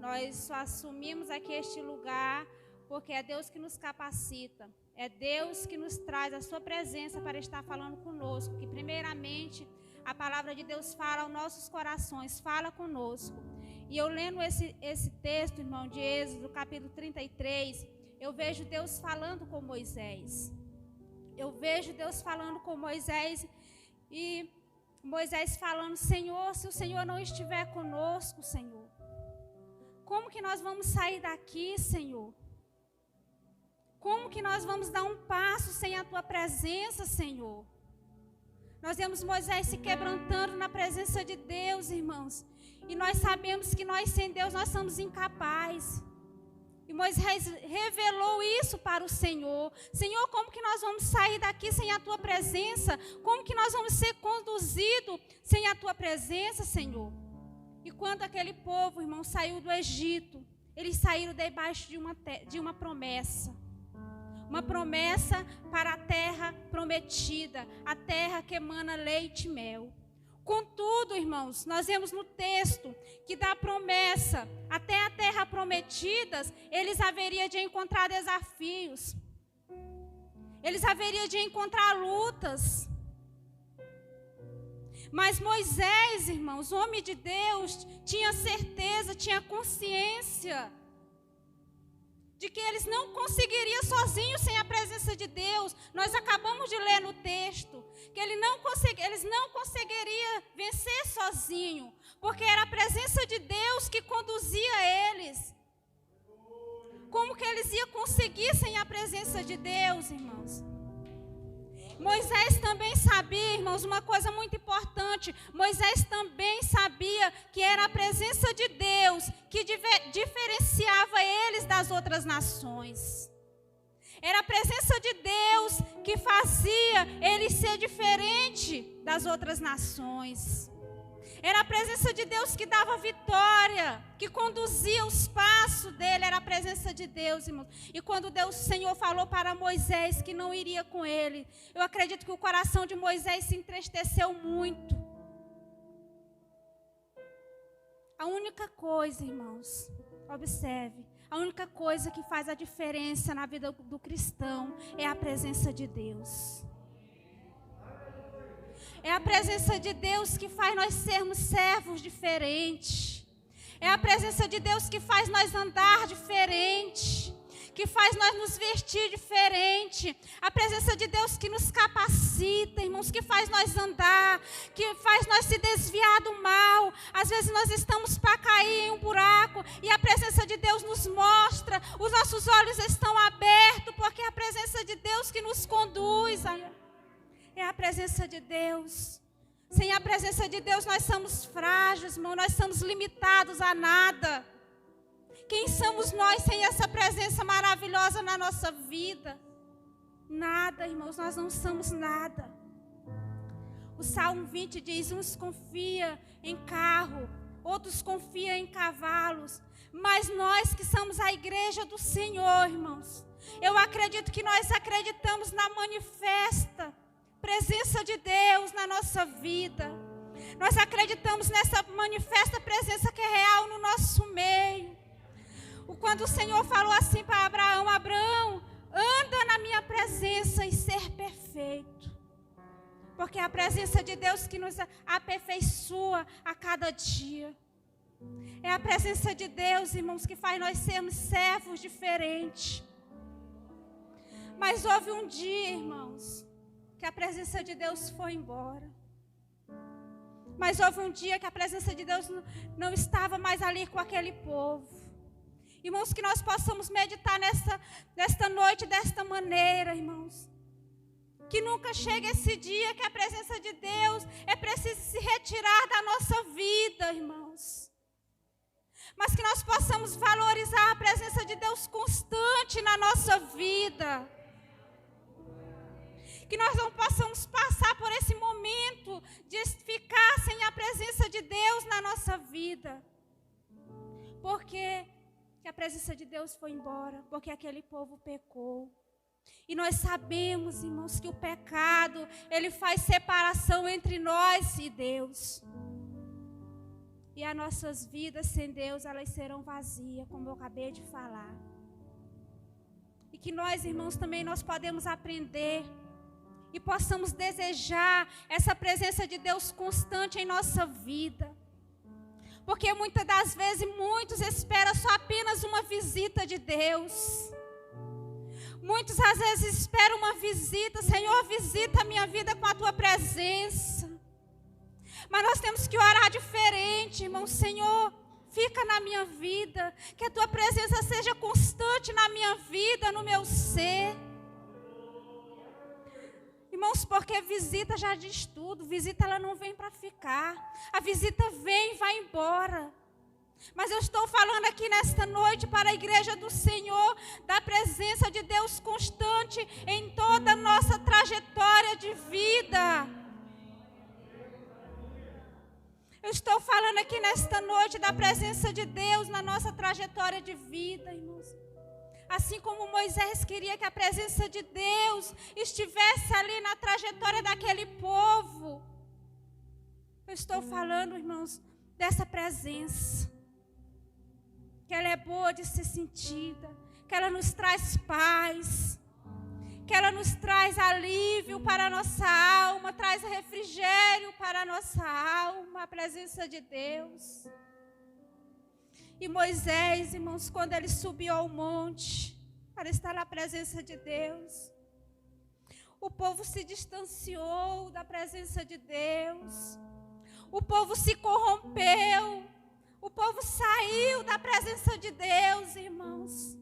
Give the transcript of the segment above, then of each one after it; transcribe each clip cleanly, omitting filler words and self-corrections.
Nós só assumimos aqui este lugar porque é Deus que nos capacita. É Deus que nos traz a sua presença para estar falando conosco. Que primeiramente a palavra de Deus fala aos nossos corações, fala conosco. E eu lendo esse texto, irmão, de Êxodo, capítulo 33, eu vejo Deus falando com Moisés. Eu vejo Deus falando com Moisés e Moisés falando: Senhor, se o Senhor não estiver conosco, Senhor, como que nós vamos sair daqui, Senhor? Como que nós vamos dar um passo sem a Tua presença, Senhor? Nós vemos Moisés se quebrantando na presença de Deus, irmãos. E nós sabemos que nós sem Deus nós somos incapazes. E Moisés revelou isso para o Senhor. Senhor, como que nós vamos sair daqui sem a Tua presença? Como que nós vamos ser conduzidos sem a Tua presença, Senhor? E quando aquele povo, irmão, saiu do Egito, eles saíram debaixo de uma promessa. Uma promessa para a terra prometida, a terra que emana leite e mel. Contudo, irmãos, nós vemos no texto que da promessa até a terra prometida, eles haveriam de encontrar desafios. Eles haveriam de encontrar lutas. Mas Moisés, irmãos, homem de Deus, tinha certeza, tinha consciência de que eles não conseguiriam sozinhos sem a presença de Deus. Nós acabamos de ler no texto que eles não conseguiriam vencer sozinho, porque era a presença de Deus que conduzia eles. Como que eles iam conseguir sem a presença de Deus, irmãos? Moisés também sabia, irmãos, uma coisa muito importante. Moisés também sabia que era a presença de Deus que diferenciava eles das outras nações. Era a presença de Deus que fazia eles ser diferente das outras nações. Era a presença de Deus que dava vitória, que conduzia os passos dele. Era a presença de Deus, irmãos. E quando Deus, o Senhor, falou para Moisés que não iria com ele, eu acredito que o coração de Moisés se entristeceu muito. A única coisa, irmãos, observe, a única coisa que faz a diferença na vida do cristão é a presença de Deus. É a presença de Deus que faz nós sermos servos diferentes. É a presença de Deus que faz nós andar diferente, que faz nós nos vestir diferente. A presença de Deus que nos capacita, irmãos, que faz nós andar, que faz nós se desviar do mal. Às vezes nós estamos para cair em um buraco e a presença de Deus nos mostra, os nossos olhos estão abertos, porque é a presença de Deus que nos conduz. É a presença de Deus. Sem a presença de Deus nós somos frágeis, irmão, nós somos limitados a nada. Quem somos nós sem essa presença maravilhosa na nossa vida? Nada, irmãos, nós não somos nada. O Salmo 20 diz: uns confiam em carro, outros confiam em cavalos, mas nós que somos a igreja do Senhor, irmãos, eu acredito que nós acreditamos na manifesta presença de Deus na nossa vida. Nós acreditamos nessa manifesta presença que é real no nosso meio. Quando o Senhor falou assim para Abraão: Abraão, anda na minha presença e ser perfeito. Porque é a presença de Deus que nos aperfeiçoa a cada dia. É a presença de Deus, irmãos, que faz nós sermos servos diferentes. Mas houve um dia, irmãos, que a presença de Deus foi embora. Mas houve um dia que a presença de Deus não estava mais ali com aquele povo. Irmãos, que nós possamos meditar nesta noite desta maneira, irmãos. Que nunca chegue esse dia que a presença de Deus é preciso se retirar da nossa vida, irmãos. Mas que nós possamos valorizar a presença de Deus constante na nossa vida. Que nós não possamos passar por esse momento de ficar sem a presença de Deus na nossa vida. Porque a presença de Deus foi embora, porque aquele povo pecou. E nós sabemos, irmãos, que o pecado, ele faz separação entre nós e Deus. E as nossas vidas sem Deus, elas serão vazias, como eu acabei de falar. E que nós, irmãos, também nós podemos aprender e possamos desejar essa presença de Deus constante em nossa vida. Porque muitas das vezes, muitos esperam só apenas uma visita de Deus. Muitos às vezes esperam uma visita. Senhor, visita a minha vida com a tua presença. Mas nós temos que orar diferente, irmão. Senhor, fica na minha vida. Que a tua presença seja constante na minha vida, no meu ser. Irmãos, porque visita já diz tudo. Visita, ela não vem para ficar. A visita vem e vai embora. Mas eu estou falando aqui nesta noite para a igreja do Senhor, da presença de Deus constante em toda a nossa trajetória de vida. Eu estou falando aqui nesta noite da presença de Deus na nossa trajetória de vida, irmãos. Assim como Moisés queria que a presença de Deus estivesse ali na trajetória daquele povo. Eu estou falando, irmãos, dessa presença. Que ela é boa de ser sentida, que ela nos traz paz, que ela nos traz alívio para a nossa alma, traz refrigério para a nossa alma, a presença de Deus. E Moisés, irmãos, quando ele subiu ao monte para estar na presença de Deus, o povo se distanciou da presença de Deus, o povo se corrompeu. O povo saiu da presença de Deus, irmãos.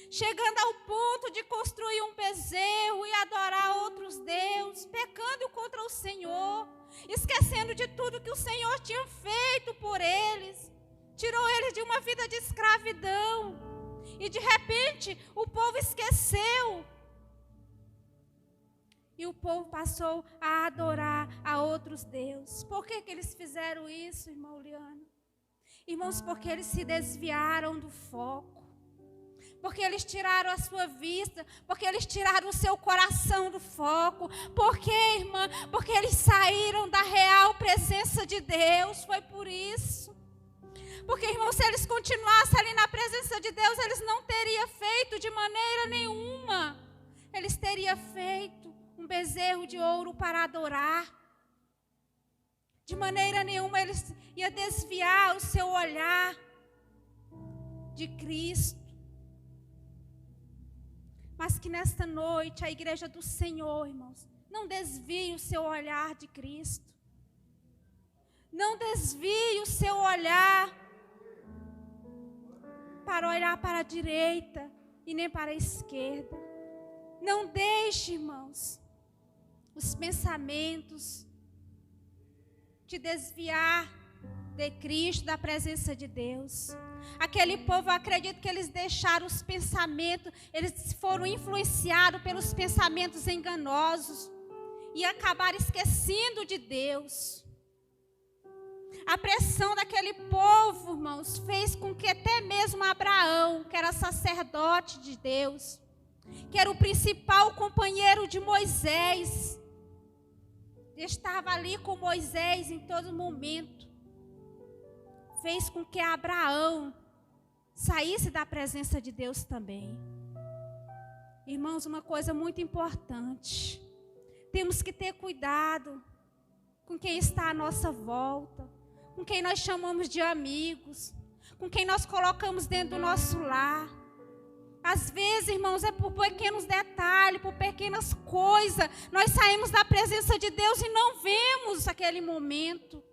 Chegando ao ponto de construir um bezerro e adorar outros deuses, pecando contra o Senhor, esquecendo de tudo que o Senhor tinha feito por eles. Tirou eles de uma vida de escravidão. E de repente, o povo esqueceu. E o povo passou a adorar a outros deuses. Por que eles fizeram isso, irmão Liano? Irmãos, porque eles se desviaram do foco. Porque eles tiraram a sua vista. Porque eles tiraram o seu coração do foco. Por quê, irmã? Porque eles saíram da real presença de Deus. Foi por isso. Porque, irmãos, se eles continuassem ali na presença de Deus, eles não teriam feito de maneira nenhuma. Eles teriam feito um bezerro de ouro para adorar. De maneira nenhuma eles iam desviar o seu olhar de Cristo. Mas que nesta noite a igreja do Senhor, irmãos, não desvie o seu olhar de Cristo. Não desvie o seu olhar para olhar para a direita e nem para a esquerda. Não deixe, irmãos, os pensamentos te desviar de Cristo, da presença de Deus. Aquele povo, eu acredito que eles deixaram os pensamentos, eles foram influenciados pelos pensamentos enganosos e acabaram esquecendo de Deus. A pressão daquele povo, irmãos, fez com que até mesmo Abraão, que era sacerdote de Deus, que era o principal companheiro de Moisés, estava ali com Moisés em todo momento, fez com que Abraão saísse da presença de Deus também. Irmãos, uma coisa muito importante, temos que ter cuidado com quem está à nossa volta, com quem nós chamamos de amigos, com quem nós colocamos dentro do nosso lar. Às vezes, irmãos, é por pequenos detalhes, por pequenas coisas, nós saímos da presença de Deus e não vemos aquele momento.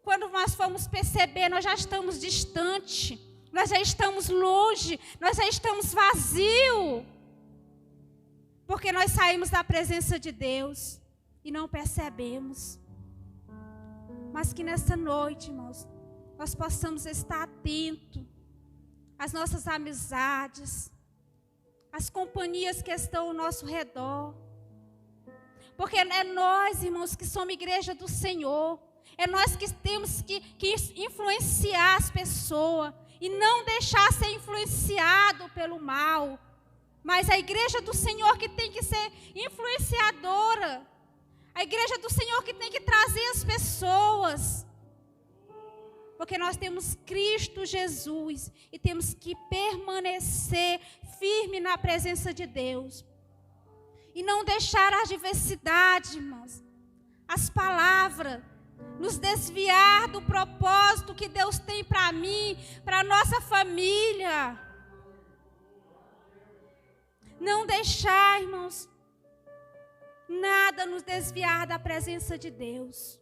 Quando nós formos perceber, nós já estamos distante, nós já estamos longe, nós já estamos vazios. Porque nós saímos da presença de Deus e não percebemos. Mas que nessa noite, irmãos, nós possamos estar atentos às nossas amizades, às companhias que estão ao nosso redor. Porque é nós, irmãos, que somos igreja do Senhor. É nós que temos que influenciar as pessoas e não deixar ser influenciado pelo mal. Mas a igreja do Senhor que tem que ser influenciadora. A igreja do Senhor que tem que trazer as pessoas. Porque nós temos Cristo Jesus e temos que permanecer firme na presença de Deus. E não deixar a adversidade, irmãos, as palavras, nos desviar do propósito que Deus tem para mim, para a nossa família. Não deixar, irmãos, nada nos desviar da presença de Deus.